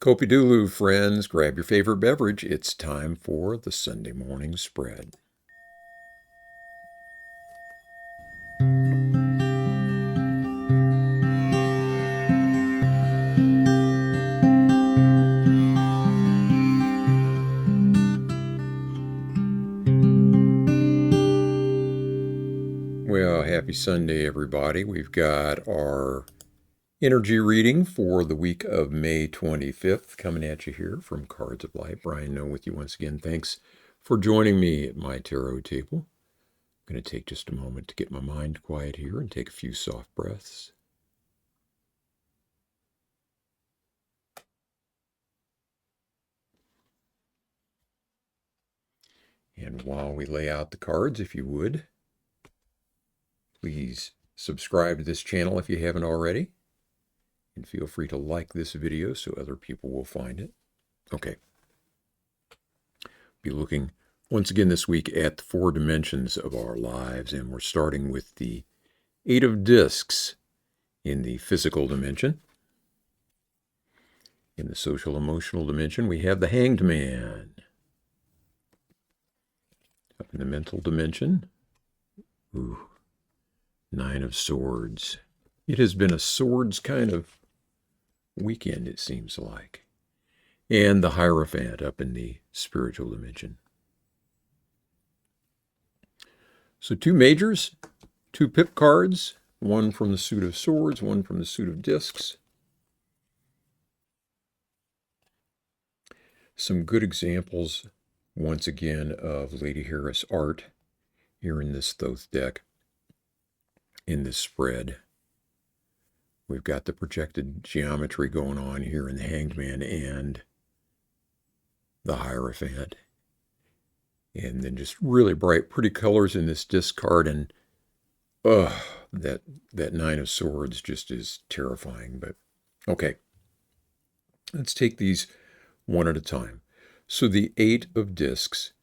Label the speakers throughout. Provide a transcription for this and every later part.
Speaker 1: Kopi Dulu, friends, grab your favorite beverage. It's time for the Sunday morning spread. Well, happy Sunday, everybody. We've got our energy reading for the week of May 25th coming at you here from Cards of Light. Brian Noe with you once again. Thanks for joining me at my tarot table. I'm going to take just a moment to get my mind quiet here and take a few soft breaths. And while we lay out the cards, if you would, please subscribe to this channel if you haven't already. And feel free to like this video so other people will find it. Okay. Be looking once again this week at the 4 dimensions of our lives. And we're starting with the 8 of Discs in the physical dimension. In the social emotional dimension, we have the Hanged Man. Up in the mental dimension, 9 of Swords. It has been a swords kind of weekend, it seems like. And the Hierophant up in the spiritual dimension. So 2 majors, 2 pip cards, one from the suit of swords, one from the suit of discs. Some good examples, once again, of Lady Harris art here in this Thoth deck, in this spread. We've got the projected geometry going on here in the Hanged Man and the Hierophant. And then just really bright, pretty colors in this disc card. And that 9 of Swords just is terrifying. But okay, let's take these one at a time. So the 8 of Discs,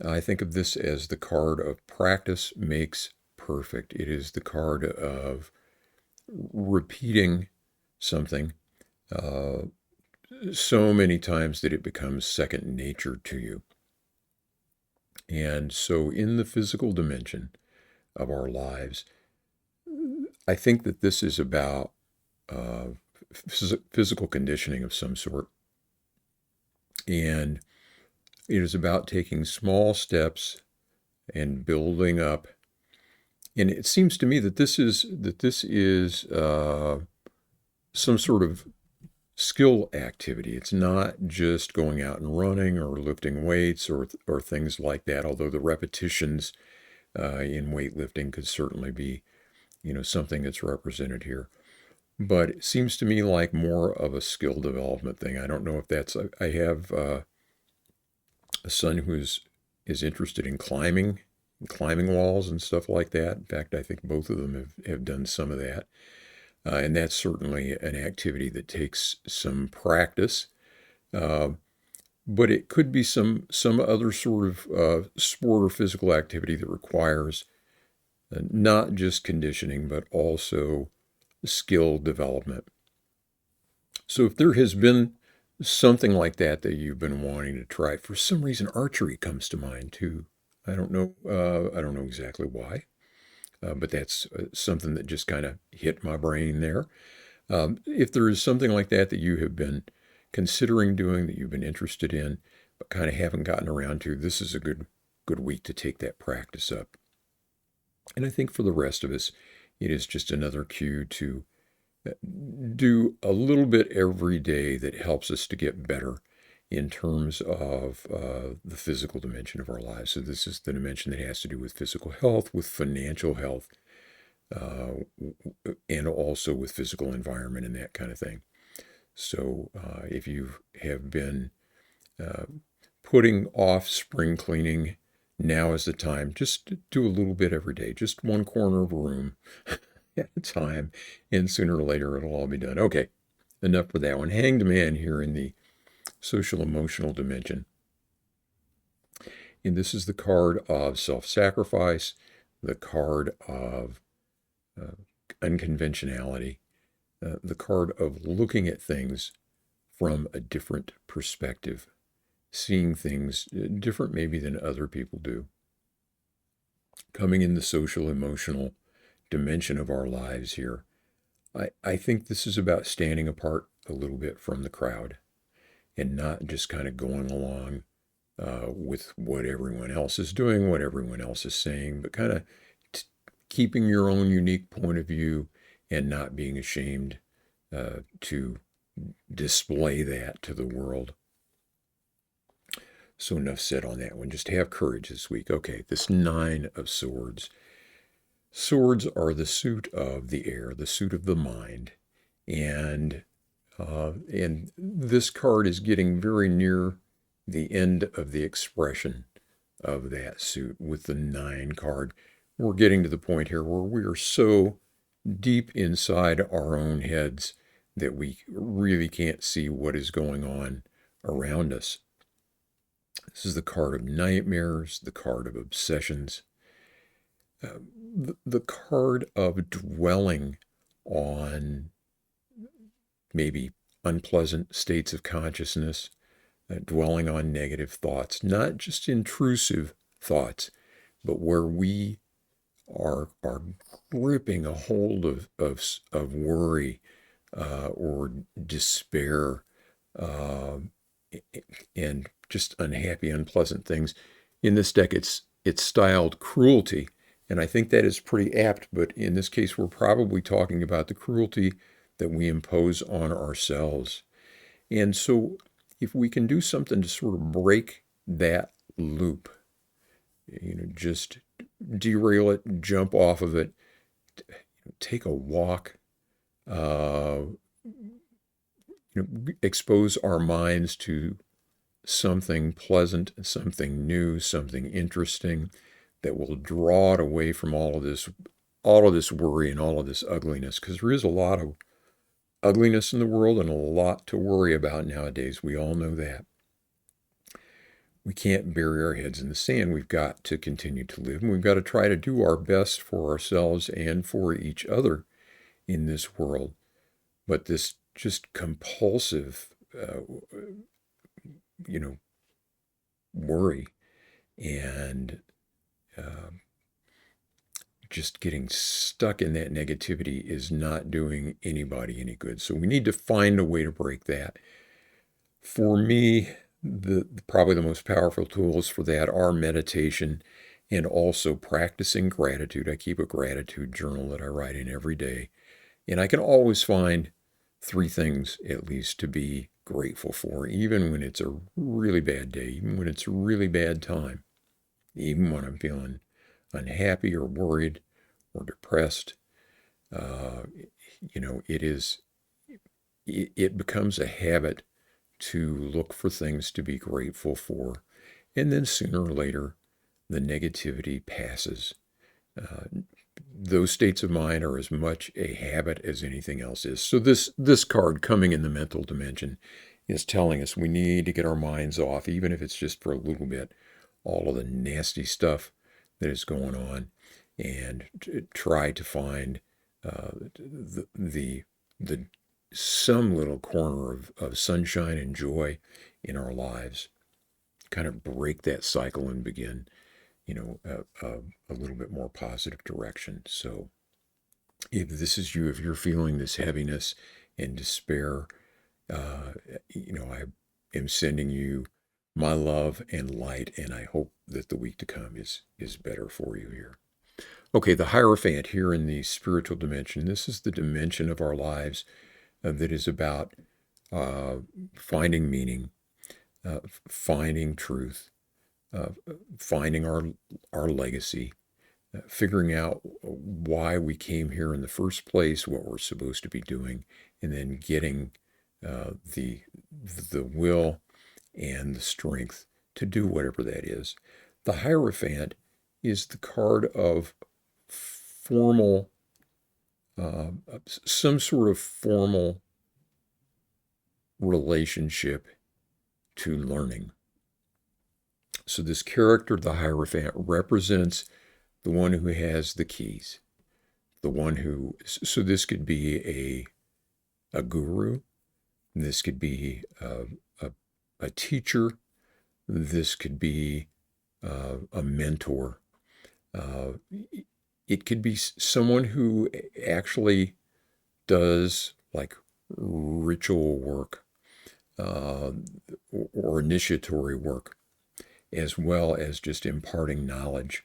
Speaker 1: I think of this as the card of practice makes perfect. It is the card of repeating something so many times that it becomes second nature to you. And so in the physical dimension of our lives, I think that this is about physical conditioning of some sort. And it is about taking small steps and building up. And it seems to me that this is some sort of skill activity. It's not just going out and running or lifting weights or things like that, although the repetitions in weightlifting could certainly be, something that's represented here. But it seems to me like more of a skill development thing. I don't know if that's, I have a son who is interested in climbing walls and stuff like that. In fact, I think both of them have done some of that. And that's certainly an activity that takes some practice. But it could be some other sort of sport or physical activity that requires not just conditioning, but also skill development. So if there has been something like that you've been wanting to try, for some reason archery comes to mind too. I don't know exactly why, but that's something that just kind of hit my brain there. If there is something like that you have been considering doing, that you've been interested in, but kind of haven't gotten around to, this is a good week to take that practice up. And I think for the rest of us, it is just another cue to do a little bit every day that helps us to get better in terms of the physical dimension of our lives. So this is the dimension that has to do with physical health, with financial health, and also with physical environment and that kind of thing. So if you have been putting off spring cleaning, now is the time. Just do a little bit every day, just one corner of a room at a time, and sooner or later it'll all be done. Okay, enough with that one. Hanged Man here in the social emotional dimension. And this is the card of self-sacrifice, the card of unconventionality, the card of looking at things from a different perspective, seeing things different maybe than other people do. Coming in the social emotional dimension of our lives here, I think this is about standing apart a little bit from the crowd and not just kind of going along with what everyone else is doing, what everyone else is saying, but kind of keeping your own unique point of view and not being ashamed to display that to the world. So enough said on that one. Just have courage this week. Okay, this Nine of Swords. Swords are the suit of the air, the suit of the mind. And this card is getting very near the end of the expression of that suit with the 9 card. We're getting to the point here where we are so deep inside our own heads that we really can't see what is going on around us. This is the card of nightmares, the card of obsessions, the card of dwelling on maybe unpleasant states of consciousness, dwelling on negative thoughts, not just intrusive thoughts, but where we are gripping a hold of worry or despair and just unhappy, unpleasant things. In this deck, it's styled cruelty, and I think that is pretty apt, but in this case, we're probably talking about the cruelty that we impose on ourselves. And so if we can do something to sort of break that loop, just derail it, jump off of it, take a walk, expose our minds to something pleasant, something new, something interesting that will draw it away from all of this worry and all of this ugliness, because there is a lot of ugliness in the world and a lot to worry about nowadays. We all know that. We can't bury our heads in the sand. We've got to continue to live, and we've got to try to do our best for ourselves and for each other in this world. But this just compulsive, worry and just getting stuck in that negativity is not doing anybody any good. So we need to find a way to break that. For me, probably the most powerful tools for that are meditation and also practicing gratitude. I keep a gratitude journal that I write in every day, and I can always find 3 things at least to be grateful for, even when it's a really bad day, even when it's a really bad time, even when I'm feeling unhappy or worried or depressed. It becomes a habit to look for things to be grateful for, and then sooner or later the negativity passes. Those states of mind are as much a habit as anything else is. So this card, coming in the mental dimension, is telling us we need to get our minds off, even if it's just for a little bit, all of the nasty stuff that is going on, and try to find the some little corner of sunshine and joy in our lives. Kind of break that cycle and begin a little bit more positive direction. So if this is you, if you're feeling this heaviness and despair, I am sending you my love and light, and I hope that the week to come is better for you here. Okay, the Hierophant here in the spiritual dimension. This is the dimension of our lives that is about finding meaning, finding truth, finding our legacy, figuring out why we came here in the first place, what we're supposed to be doing, and then getting the will and the strength to do whatever that is. The Hierophant is the card of formal, some sort of formal relationship to learning. So this character, the Hierophant, represents the one who has the keys, the one who, so this could be a guru, This could be a teacher. This could be a mentor. Uh, it could be someone who actually does like ritual work uh, or initiatory work, as well as just imparting knowledge.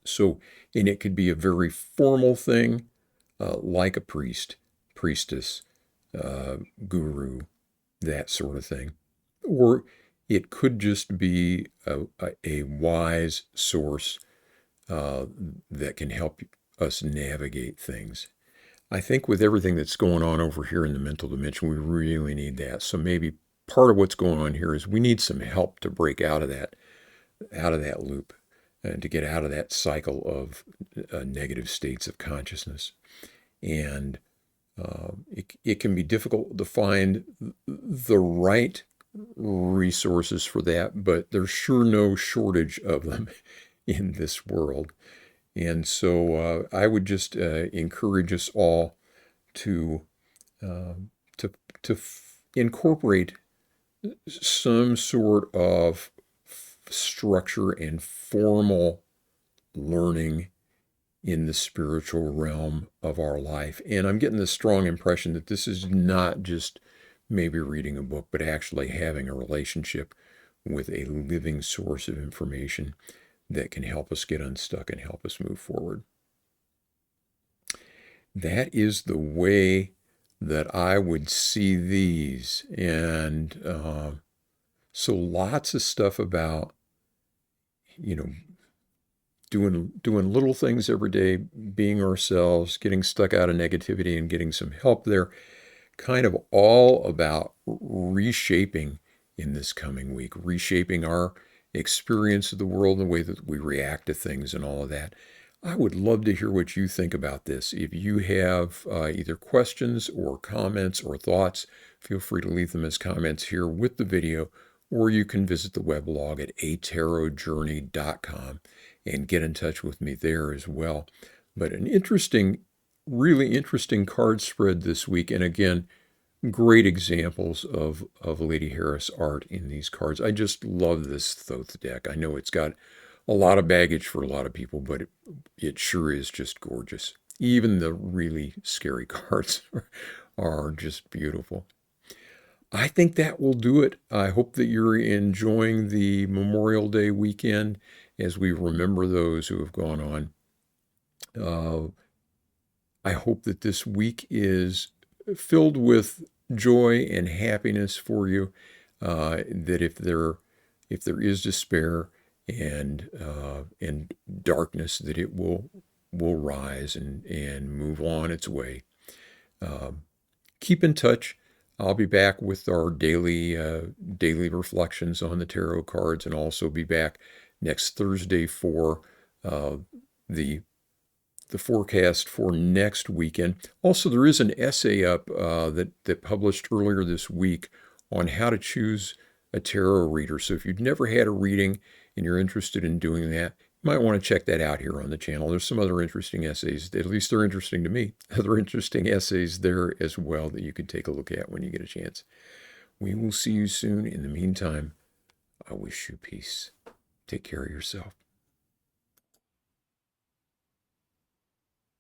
Speaker 1: So, and it could be a very formal thing, like a priest, priestess, uh, guru, that sort of thing. Or it could just be a wise source uh, that can help us navigate things. I think with everything that's going on over here in the mental dimension, we really need that. So maybe part of what's going on here is we need some help to break out of that loop, and to get out of that cycle of negative states of consciousness. And it can be difficult to find the right resources for that, but there's sure no shortage of them in this world. And so I would just encourage us all to uh, to incorporate some sort of structure and formal learning in the spiritual realm of our life. And I'm getting the strong impression that this is not just maybe reading a book, but actually having a relationship with a living source of information that can help us get unstuck and help us move forward. That is the way that I would see these. And so lots of stuff about, you know, doing little things every day, being ourselves, getting stuck out of negativity and getting some help there. Kind of all about reshaping in this coming week, reshaping our experience of the world and the way that we react to things and all of that. I would love to hear what you think about this. If you have either questions or comments or thoughts, feel free to leave them as comments here with the video, or you can visit the weblog at atarotjourney.com and get in touch with me there as well. But an interesting, really interesting card spread this week. And again, great examples of Lady Harris art in these cards. I just love this Thoth deck. I know it's got a lot of baggage for a lot of people, but it sure is just gorgeous. Even the really scary cards are just beautiful. I think that will do it. I hope that you're enjoying the Memorial Day weekend as we remember those who have gone on. I hope that this week is filled with joy and happiness for you. That if there is despair and darkness, that it will rise and move on its way. Keep in touch. I'll be back with our daily reflections on the tarot cards, and also be back next Thursday for the forecast for next weekend. Also, there is an essay up that published earlier this week on how to choose a tarot reader. So if you've never had a reading and you're interested in doing that, you might want to check that out here on the channel. There's some other interesting essays, at least they're interesting to me, other interesting essays there as well that you could take a look at when you get a chance. We will see you soon. In the meantime, I wish you peace. Take care of yourself.